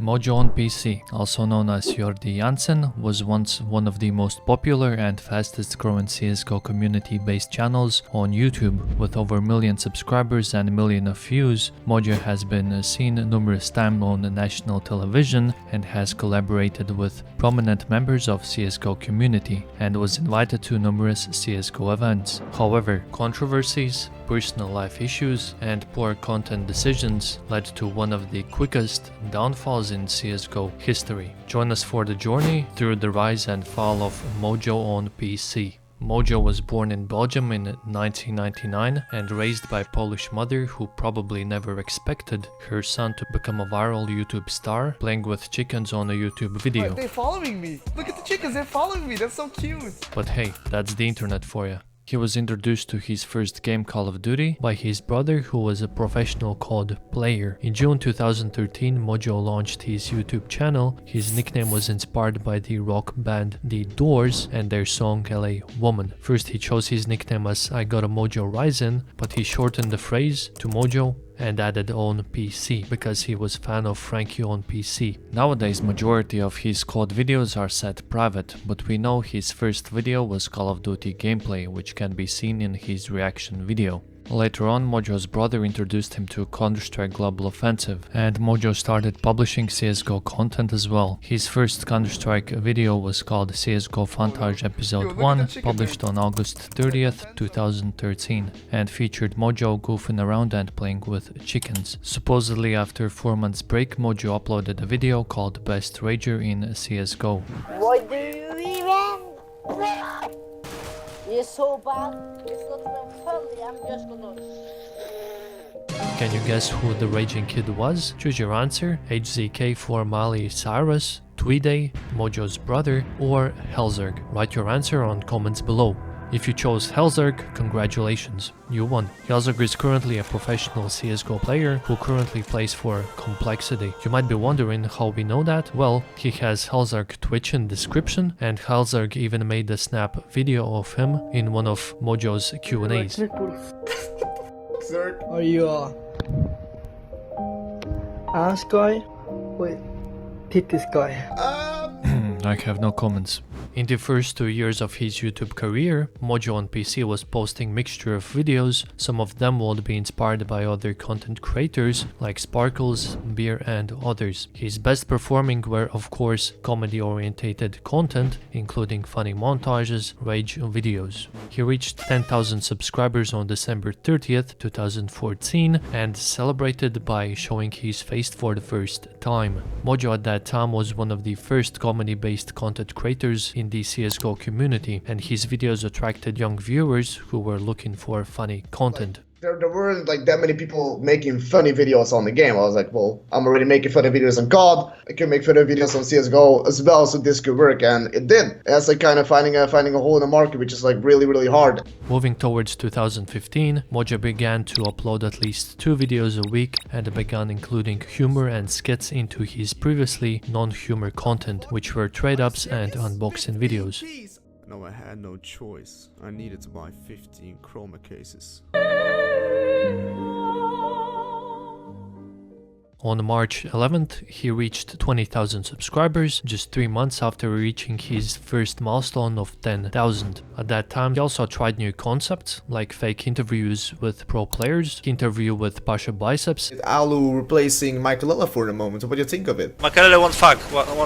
MojoOnPC, also known as Jordi Jansen, was once one of the most popular and fastest growing CSGO community-based channels on YouTube. With over 1 million subscribers and 1 million of views, Mojo has been seen numerous times on national television and has collaborated with prominent members of CSGO community and was invited to numerous CSGO events. However, controversies, personal life issues and poor content decisions led to one of the quickest downfalls in CSGO history. Join us for the journey through the rise and fall of MojoOnPC. Mojo was born in Belgium in 1999 and raised by a Polish mother who probably never expected her son to become a viral YouTube star playing with chickens on a YouTube video. They're following me! Look at the chickens, they're following me, that's so cute! But hey, that's the internet for you. He was introduced to his first game Call of Duty by his brother, who was a professional COD player. In June 2013, Mojo launched his YouTube channel. His nickname was inspired by the rock band The Doors and their song LA Woman. First he chose his nickname as I Got a Mojo Rising, but he shortened the phrase to Mojo and added on PC because he was a fan of Frankie on PC. Nowadays majority of his COD videos are set private, but we know his first video was Call of Duty gameplay, which can be seen in his reaction video. Later on, Mojo's brother introduced him to Counter-Strike Global Offensive, and Mojo started publishing CSGO content as well. His first Counter-Strike video was called CSGO Fantage Episode 1, published on August 30th, 2013, and featured Mojo goofing around and playing with chickens. Supposedly after 4 months break, Mojo uploaded a video called Best Rager in CSGO. What do you even? You're so bad, it's not even funny, I'm just gonna... Can you guess who the raging kid was? Choose your answer: HZK for Miley Cyrus, MrTweeday, Mojo's brother, or Helzerg. Write your answer on comments below. If you chose Helzerg, congratulations, you won. Helzerg is currently a professional CSGO player who currently plays for Complexity. You might be wondering how we know that? Well, he has Helzerg Twitch in description, and Helzerg even made a snap video of him in one of Mojo's Q&As. Are you ass guy? Wait, titties guy? I have no comments. In the first 2 years of his YouTube career, MojoOnPC was posting mixture of videos. Some of them would be inspired by other content creators like Sparkles, Beer and others. His best performing were of course comedy orientated content, including funny montages, rage videos. He reached 10,000 subscribers on December 30th, 2014 and celebrated by showing his face for the first time. Mojo at that time was one of the first comedy-based content creators in the CSGO community, and his videos attracted young viewers who were looking for funny content. There weren't like that many people making funny videos on the game. I was like, well, I'm already making funny videos on COD. I can make funny videos on CSGO as well, so this could work, and it did. That's like kind of finding a hole in the market, which is like really hard. Moving towards 2015, Mojo began to upload at least 2 videos a week and began including humor and skits into his previously non-humor content, which were trade-ups and unboxing videos. No, I had no choice. I needed to buy 15 chroma cases. On March 11th, he reached 20,000 subscribers, just 3 months after reaching his first milestone of 10,000. At that time, he also tried new concepts, like fake interviews with pro players, interview with Pasha Biceps, Alu replacing Michaelella for the moment, what do you think of it? Makalele want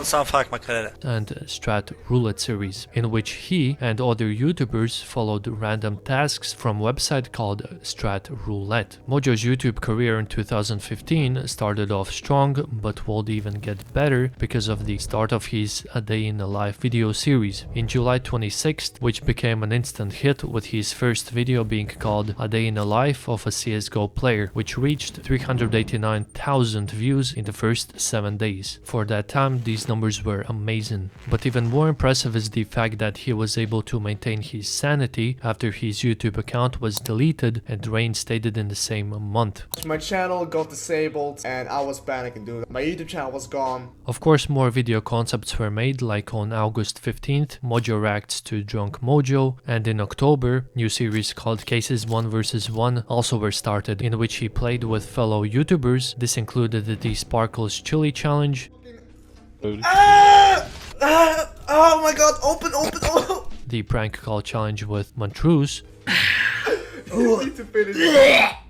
some fuck Makalele. and Strat Roulette series, in which he and other YouTubers followed random tasks from a website called Strat Roulette. Mojo's YouTube career in 2015 started off strong, but would even get better because of the start of his A Day in the Life video series. In July 26th, which became an instant hit with his first video being called A Day in the Life of a CSGO player, which reached 389,000 views in the first 7 days. For that time, these numbers were amazing. But even more impressive is the fact that he was able to maintain his sanity after his YouTube account was deleted and reinstated in the same month. My channel got disabled and I was panicking, dude. My YouTube channel was gone. Of course, more video concepts were made, like on August 15th, Mojo reacts to Drunk Mojo, and in October, new series called Cases 1 vs 1 also were started, in which he played with fellow YouTubers. This included the Sparkles Chili Challenge, Oh my god, open. The prank call challenge with Mantrousse,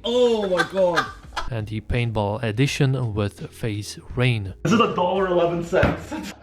Oh my god. and the paintball edition with FaZe Rain. This is $1.11.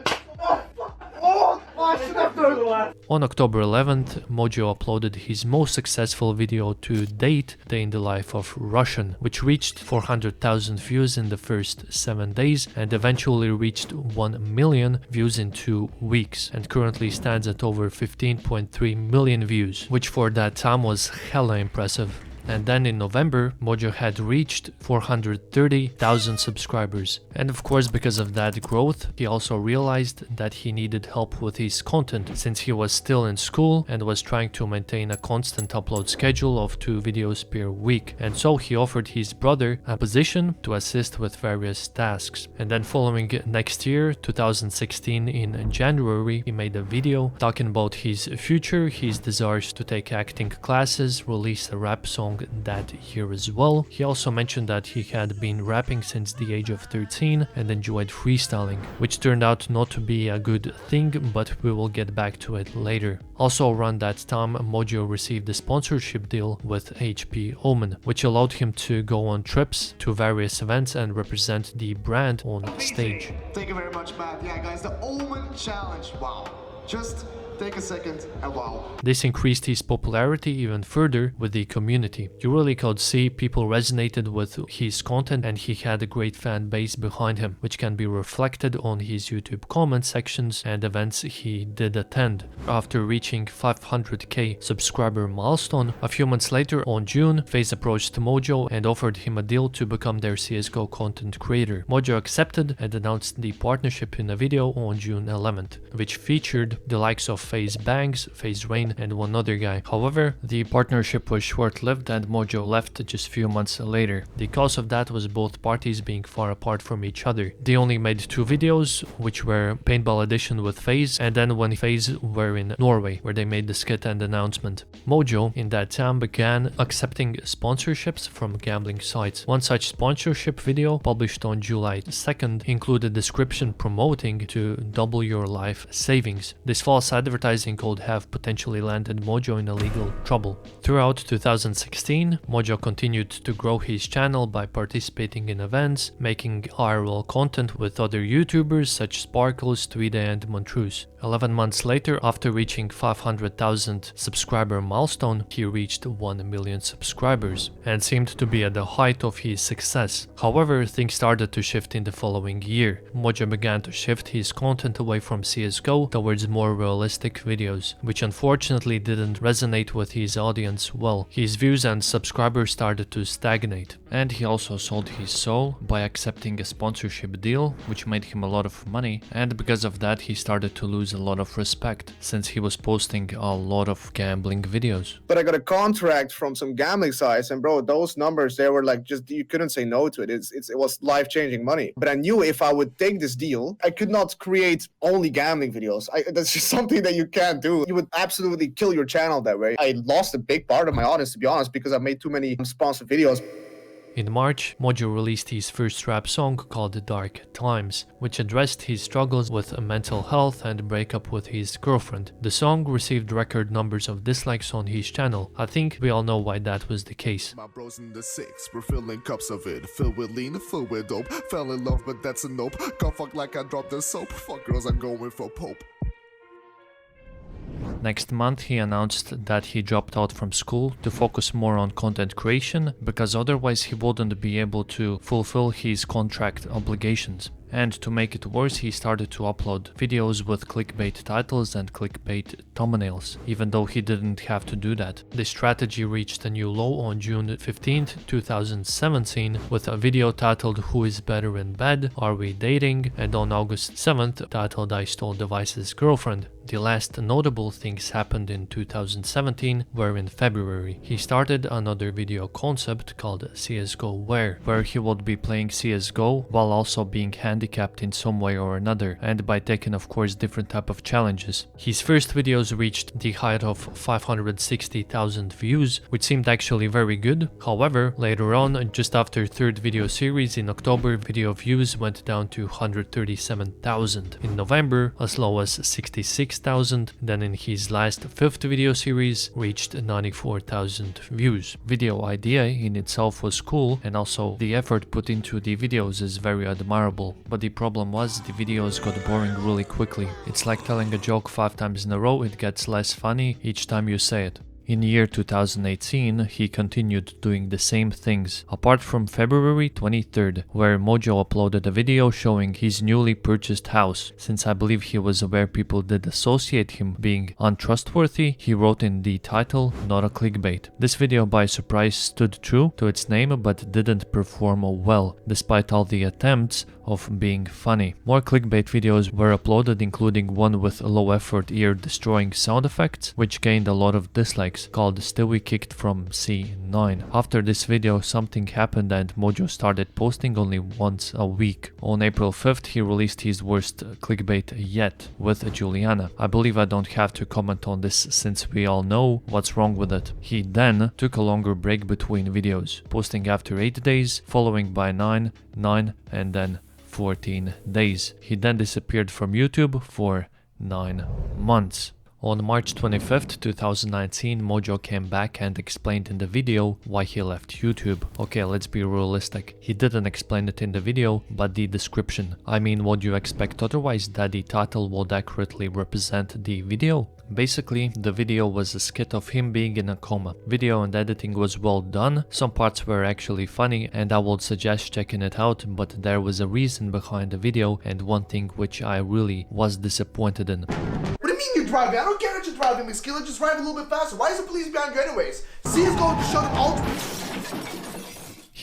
On October 11th, Mojo uploaded his most successful video to date, Day in the Life of Russian, which reached 400,000 views in the first 7 days and eventually reached 1 million views in 2 weeks, and currently stands at over 15.3 million views, which for that time was hella impressive. And then in November, Mojo had reached 430,000 subscribers. And of course, because of that growth, he also realized that he needed help with his content, since he was still in school and was trying to maintain a constant upload schedule of 2 videos per week. And so he offered his brother a position to assist with various tasks. And then following next year, 2016, in January, he made a video talking about his future, his desires to take acting classes, release a rap song that year as well. He also mentioned that he had been rapping since the age of 13 and enjoyed freestyling, which turned out not to be a good thing, but we will get back to it later. Also around that time, Mojo received a sponsorship deal with HP Omen, which allowed him to go on trips to various events and represent the brand on stage. Thank you very much, Matt. Yeah, guys, the Omen Challenge. Wow. Just take a second and wow. This increased his popularity even further with the community. You really could see people resonated with his content, and he had a great fan base behind him, which can be reflected on his YouTube comment sections and events he did attend. After reaching 500k subscriber milestone, a few months later on June, FaZe approached Mojo and offered him a deal to become their CSGO content creator. Mojo accepted and announced the partnership in a video on June 11th, which featured the likes of FaZe Bangs, FaZe Rain, and one other guy. However, the partnership was short-lived and Mojo left just a few months later. The cause of that was both parties being far apart from each other. They only made 2 videos, which were Paintball Edition with FaZe, and then when FaZe were in Norway, where they made the skit and announcement. Mojo, in that time, began accepting sponsorships from gambling sites. One such sponsorship video, published on July 2nd, included a description promoting to double your life savings. This false advertising could have potentially landed Mojo in illegal trouble. Throughout 2016, Mojo continued to grow his channel by participating in events, making IRL content with other YouTubers such as Sparkles, Tweeday, and Mantrousse. 11 months later, after reaching 500,000 subscriber milestone, he reached 1 million subscribers and seemed to be at the height of his success. However, things started to shift in the following year. Mojo began to shift his content away from CSGO towards more realistic videos, which unfortunately didn't resonate with his audience well. His views and subscribers started to stagnate. And he also sold his soul by accepting a sponsorship deal, which made him a lot of money, and because of that he started to lose a lot of respect, since he was posting a lot of gambling videos. But I got a contract from some gambling sites, and bro, those numbers, they were like, just, you couldn't say no to it. It was life-changing money. But I knew if I would take this deal, I could not create only gambling videos. That's just something that you can't do. You would absolutely kill your channel that way. I lost a big part of my audience, to be honest, because I made too many sponsored videos. In March, Mojo released his first rap song called Dark Times, which addressed his struggles with mental health and breakup with his girlfriend. The song received record numbers of dislikes on his channel. I think we all know why that was the case. My bros in the 6, we're filling cups of it. Filled with lean, filled with dope. Fell in love, but that's a nope. Can't fuck like I dropped the soap. Fuck girls, I'm going for Pope. Next month, he announced that he dropped out from school to focus more on content creation, because otherwise he wouldn't be able to fulfill his contract obligations. And to make it worse, he started to upload videos with clickbait titles and clickbait thumbnails, even though he didn't have to do that. This strategy reached a new low on June 15th, 2017, with a video titled Who is Better in Bed? Are We Dating? And on August 7th, titled I Stole Device's Girlfriend. The last notable things happened in 2017, where in February he started another video concept called CSGO where he would be playing CSGO while also being handed handicapped in some way or another, and by taking of course different type of challenges. His first videos reached the height of 560,000 views, which seemed actually very good. However, later on, just after third video series in October, video views went down to 137,000. In November, as low as 66,000. Then in his last fifth video series, reached 94,000 views. Video idea in itself was cool, and also the effort put into the videos is very admirable. But the problem was the videos got boring really quickly. It's like telling a joke 5 times in a row, it gets less funny each time you say it. In year 2018, he continued doing the same things, apart from February 23rd, where Mojo uploaded a video showing his newly purchased house. Since I believe he was aware people did associate him being untrustworthy, he wrote in the title, "Not a clickbait." This video by surprise stood true to its name but didn't perform well, despite all the attempts of being funny. More clickbait videos were uploaded, including one with low effort ear destroying sound effects, which gained a lot of dislikes, called "Stewie Kicked from C9. After this video, something happened and Mojo started posting only once a week. On April 5th, he released his worst clickbait yet with Juliana. I believe I don't have to comment on this since we all know what's wrong with it. He then took a longer break between videos, posting after 8 days, following by 9, and then 14 days. He then disappeared from YouTube for 9 months. On March 25th, 2019, Mojo came back and explained in the video why he left YouTube. Okay, let's be realistic. He didn't explain it in the video, but the description. I mean, would you expect otherwise that the title would accurately represent the video? Basically, the video was a skit of him being in a coma. Video and editing was well done, some parts were actually funny and I would suggest checking it out, but there was a reason behind the video and one thing which I really was disappointed in. What do you mean you're driving? I don't care that you're driving, McSkillet. Just drive a little bit faster. Why is the police behind you anyways? CSGO just showed an ultimate.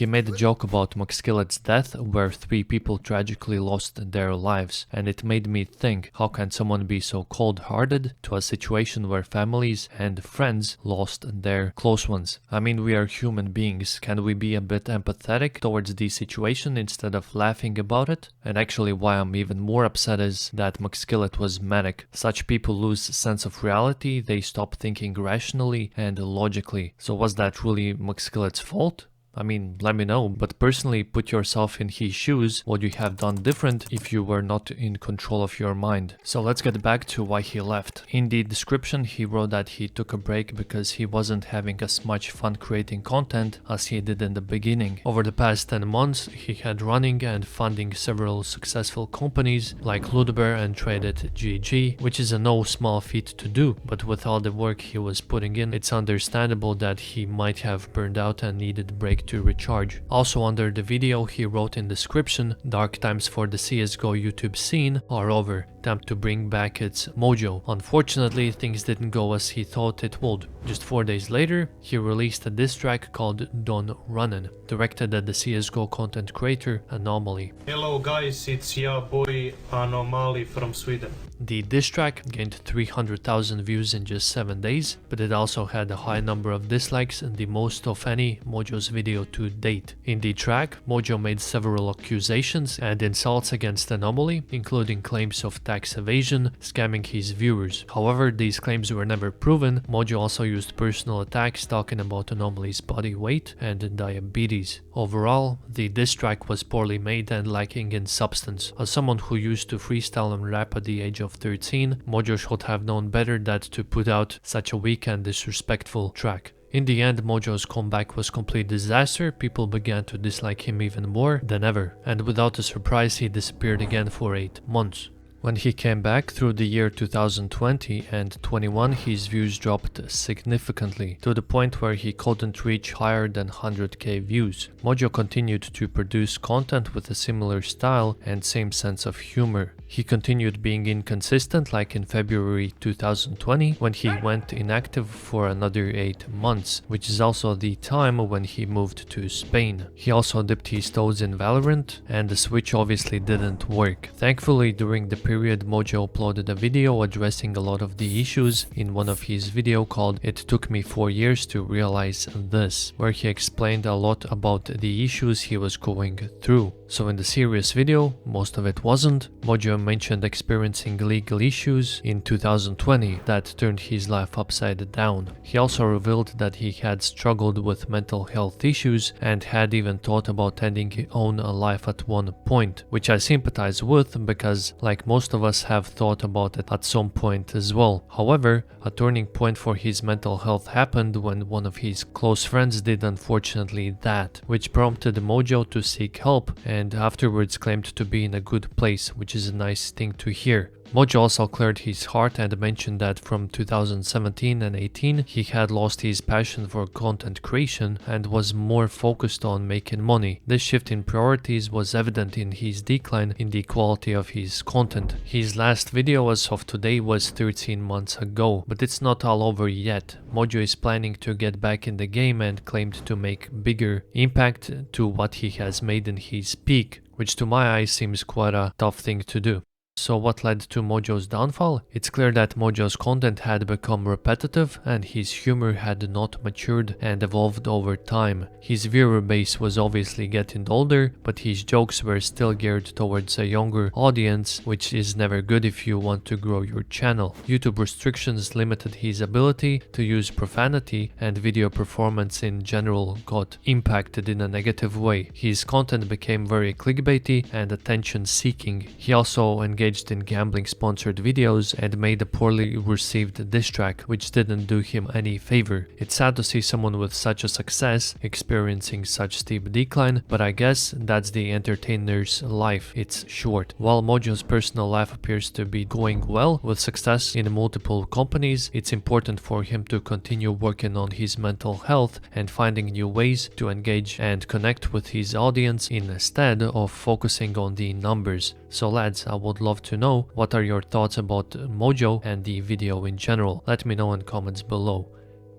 He made a joke about McSkillet's death where 3 people tragically lost their lives, and it made me think, how can someone be so cold-hearted to a situation where families and friends lost their close ones? I mean, we are human beings, can we be a bit empathetic towards the situation instead of laughing about it? And actually why I'm even more upset is that McSkillet was manic. Such people lose sense of reality, they stop thinking rationally and logically. So was that really McSkillet's fault? I mean, let me know, but personally put yourself in his shoes, what you have done different if you were not in control of your mind. So let's get back to why he left. In the description he wrote that he took a break because he wasn't having as much fun creating content as he did in the beginning. Over the past 10 months he had running and funding several successful companies like Ludber and Traded.gg, which is a no small feat to do, but with all the work he was putting in, it's understandable that he might have burned out and needed a break to recharge. Also under the video he wrote in description, "Dark times for the CSGO YouTube scene are over. Time to bring back its mojo." Unfortunately, things didn't go as he thought it would. Just 4 days later, he released a diss track called Don't Runnin', directed at the CSGO content creator Anomaly. Hello guys, it's your boy Anomaly from Sweden. The diss track gained 300,000 views in just 7 days, but it also had a high number of dislikes and the most of any Mojo's video to date. In the track, Mojo made several accusations and insults against Anomaly, including claims of tax evasion, scamming his viewers. However, these claims were never proven. Mojo also used personal attacks talking about Anomaly's body weight and diabetes. Overall, the diss track was poorly made and lacking in substance. As someone who used to freestyle and rap at the age of 13, Mojo should have known better than to put out such a weak and disrespectful track. In the end, Mojo's comeback was a complete disaster. People began to dislike him even more than ever, and without a surprise he disappeared again for 8 months. When he came back through the year 2020 and 21, his views dropped significantly, to the point where he couldn't reach higher than 100k views. Mojo continued to produce content with a similar style and same sense of humor. He continued being inconsistent, like in February 2020 when he went inactive for another 8 months, which is also the time when he moved to Spain. He also dipped his toes in Valorant, and the switch obviously didn't work. Thankfully, during the period, Mojo uploaded a video addressing a lot of the issues in one of his videos called "It Took Me 4 Years to Realize This," where he explained a lot about the issues he was going through. So in the serious video, most of it wasn't. Mojo mentioned experiencing legal issues in 2020 that turned his life upside down. He also revealed that he had struggled with mental health issues and had even thought about ending his own life at one point, which I sympathize with because, like most of us, have thought about it at some point as well. However, a turning point for his mental health happened when one of his close friends did unfortunately that, which prompted Mojo to seek help and afterwards claimed to be in a good place, which is a nice thing to hear. Mojo also cleared his heart and mentioned that from 2017 and 18 he had lost his passion for content creation and was more focused on making money. This shift in priorities was evident in his decline in the quality of his content. His last video as of today was 13 months ago, but it's not all over yet. Mojo is planning to get back in the game and claimed to make bigger impact to what he has made in his peak, which to my eyes seems quite a tough thing to do. So what led to Mojo's downfall? It's clear that Mojo's content had become repetitive and his humor had not matured and evolved over time. His viewer base was obviously getting older, but his jokes were still geared towards a younger audience, which is never good if you want to grow your channel. YouTube restrictions limited his ability to use profanity, and video performance in general got impacted in a negative way. His content became very clickbaity and attention-seeking. He also engaged in gambling sponsored videos and made a poorly received diss track, which didn't do him any favor. It's sad to see someone with such a success experiencing such steep decline, but I guess that's the entertainer's life. It's short. While Mojo's personal life appears to be going well with success in multiple companies, it's important for him to continue working on his mental health and finding new ways to engage and connect with his audience instead of focusing on the numbers. So lads, I would love to know what are your thoughts about Mojo and the video in general. Let me know in comments below.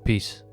Peace.